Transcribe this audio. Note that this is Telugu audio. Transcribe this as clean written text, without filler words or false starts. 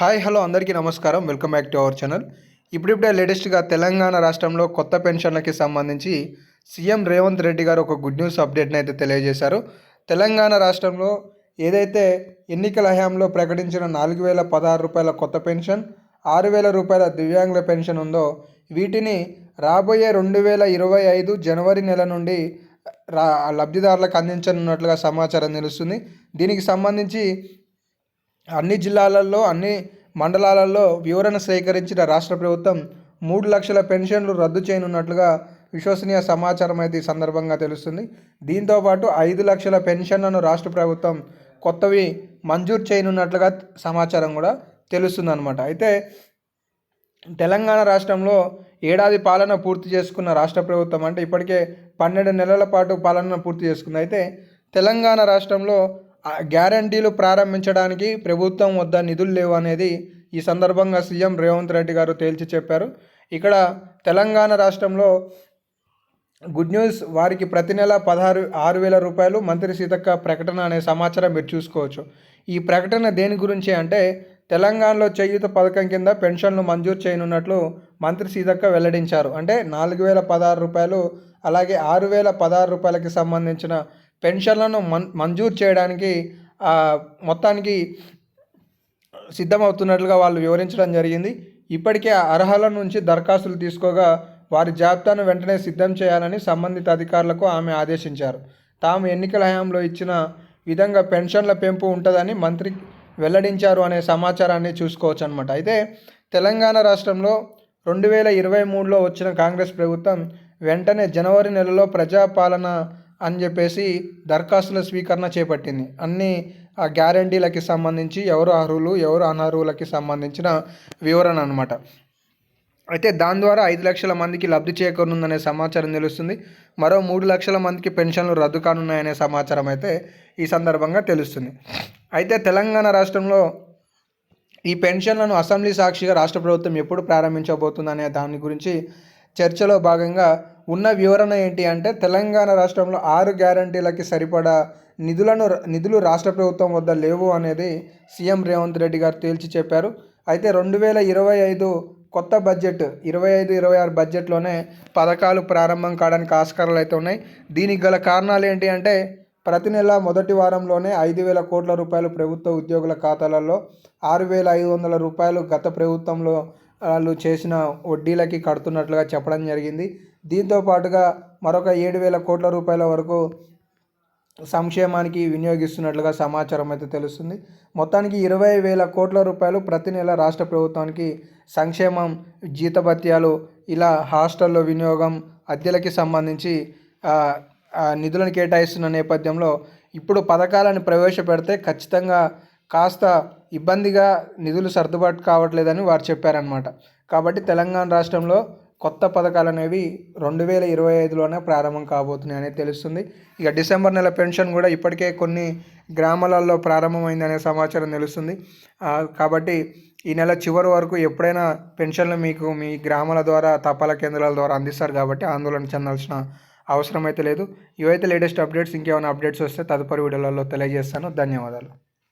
హాయ్ హలో అందరికీ నమస్కారం. Welcome back to our channel. ఇప్పుడిప్పుడే లేటెస్ట్గా తెలంగాణ రాష్ట్రంలో కొత్త పెన్షన్లకి సంబంధించి సీఎం రేవంత్ రెడ్డి గారు ఒక గుడ్ న్యూస్ అప్డేట్ని అయితే తెలియజేశారు. తెలంగాణ రాష్ట్రంలో ఏదైతే ఎన్నికల హయాంలో ప్రకటించిన 4016 రూపాయల కొత్త పెన్షన్, 6000 రూపాయల దివ్యాంగుల పెన్షన్ ఉందో వీటిని రాబోయే 2025 జనవరి నెల నుండి లబ్ధిదారులకు అందించనున్నట్లుగా సమాచారం తెలుస్తుంది. దీనికి సంబంధించి అన్ని జిల్లాలలో అన్ని మండలాలలో వివరణ సేకరించిన రాష్ట్ర ప్రభుత్వం 3 లక్షల పెన్షన్లు రద్దు చేయనున్నట్లుగా విశ్వసనీయ సమాచారం అయితే ఈ సందర్భంగా తెలుస్తుంది. దీంతోపాటు 5 లక్షల పెన్షన్లను రాష్ట్ర ప్రభుత్వం కొత్తవి మంజూరు చేయనున్నట్లుగా సమాచారం కూడా తెలుస్తుంది అన్నమాట. అయితే తెలంగాణ రాష్ట్రంలో ఏడాది పాలన పూర్తి చేసుకున్న రాష్ట్ర ప్రభుత్వం, అంటే ఇప్పటికే 12 నెలల పాటు పాలన పూర్తి చేసుకుంది. అయితే తెలంగాణ రాష్ట్రంలో గ్యారంటీలు ప్రారంభించడానికి ప్రభుత్వం వద్ద నిధులు లేవు అనేది ఈ సందర్భంగా సీఎం రేవంత్ రెడ్డి గారు తేల్చి చెప్పారు. ఇక్కడ తెలంగాణ రాష్ట్రంలో గుడ్ న్యూస్, వారికి ప్రతి నెల 6,000 రూపాయలు మంత్రి సీతక్క ప్రకటన అనే సమాచారం మీరు చూసుకోవచ్చు. ఈ ప్రకటన దేని గురించి అంటే తెలంగాణలో చేయూత పథకం కింద పెన్షన్లు మంజూరు చేయనున్నట్లు మంత్రి సీతక్క వెల్లడించారు. అంటే 4,016 రూపాయలు అలాగే 6,016 రూపాయలకి సంబంధించిన పెన్షన్లను మంజూరు చేయడానికి మొత్తానికి సిద్ధమవుతున్నట్లుగా వాళ్ళు వివరించడం జరిగింది. ఇప్పటికే అర్హుల నుంచి దరఖాస్తులు తీసుకోగా వారి జాబితాను వెంటనే సిద్ధం చేయాలని సంబంధిత అధికారులకు ఆమె ఆదేశించారు. తాము ఎన్నికల హయాంలో ఇచ్చిన విధంగా పెన్షన్ల పెంపు ఉంటుందని మంత్రి వెల్లడించారు అనే సమాచారాన్ని చూసుకోవచ్చు అనమాట. అయితే తెలంగాణ రాష్ట్రంలో 2023లో వచ్చిన కాంగ్రెస్ ప్రభుత్వం వెంటనే జనవరి నెలలో ప్రజాపాలన అని చెప్పేసి దరఖాస్తుల స్వీకరణ చేపట్టింది. అన్ని ఆ గ్యారంటీలకి సంబంధించి ఎవరు అర్హులు ఎవరు అనర్హులకి సంబంధించిన వివరణ అనమాట. అయితే దాని ద్వారా 5 లక్షల మందికి లబ్ధి చేకూరుతుందనే సమాచారం తెలుస్తుంది. మరో 3 లక్షల మందికి పెన్షన్లు రద్దు కానున్నాయనే సమాచారం అయితే ఈ సందర్భంగా తెలుస్తుంది. అయితే తెలంగాణ రాష్ట్రంలో ఈ పెన్షన్లను అసెంబ్లీ సాక్షిగా రాష్ట్ర ప్రభుత్వం ఎప్పుడు ప్రారంభించబోతుందనే దాని గురించి చర్చలో భాగంగా ఉన్న వివరణ ఏంటి అంటే తెలంగాణ రాష్ట్రంలో 6 గ్యారంటీలకి సరిపడా నిధులు రాష్ట్ర ప్రభుత్వం వద్ద లేవు అనేది సీఎం రేవంత్ రెడ్డి గారు తేల్చి చెప్పారు. అయితే 2025 కొత్త బడ్జెట్ 25-26 బడ్జెట్లోనే పథకాలు ప్రారంభం కావడానికి ఆస్కారాలు అయితే ఉన్నాయి. దీనికి గల కారణాలు ఏంటి అంటే ప్రతి నెల మొదటి వారంలోనే 5,000 కోట్ల రూపాయలు ప్రభుత్వ ఉద్యోగుల ఖాతాలలో, 6,500 రూపాయలు గత ప్రభుత్వంలో వాళ్ళు చేసిన వడ్డీలకి కడుతున్నట్లుగా చెప్పడం జరిగింది. దీంతో పాటుగా మరొక 7,000 కోట్ల రూపాయల వరకు సంక్షేమానికి వినియోగిస్తున్నట్లుగా సమాచారం అయితే తెలుస్తుంది. మొత్తానికి 20,000 కోట్ల రూపాయలు ప్రతి నెల రాష్ట్ర ప్రభుత్వానికి సంక్షేమం, జీతభత్యాలు, ఇలా హాస్టల్లో వినియోగం, అద్దెలకి సంబంధించి నిధులను కేటాయిస్తున్న నేపథ్యంలో ఇప్పుడు పథకాలను ప్రవేశపెడితే ఖచ్చితంగా కాస్త ఇబ్బందిగా నిధులు సర్దుబాటు కావట్లేదని వారు చెప్పారనమాట. కాబట్టి తెలంగాణ రాష్ట్రంలో కొత్త పథకాలు అనేవి 2025లోనే ప్రారంభం కాబోతున్నాయి అనేది తెలుస్తుంది. ఇక డిసెంబర్ నెల పెన్షన్ కూడా ఇప్పటికే కొన్ని గ్రామాలలో ప్రారంభమైందనే సమాచారం తెలుస్తుంది. కాబట్టి ఈ నెల చివరి వరకు ఎప్పుడైనా పెన్షన్లు మీకు మీ గ్రామాల ద్వారా తపాలా కేంద్రాల ద్వారా అందిస్తారు. కాబట్టి ఆందోళన చెందాల్సిన అవసరం అయితే లేదు. ఇవైతే లేటెస్ట్ అప్డేట్స్. ఇంకేమైనా అప్డేట్స్ వస్తే తదుపరి వీడియోలలో తెలియజేస్తాను. ధన్యవాదాలు.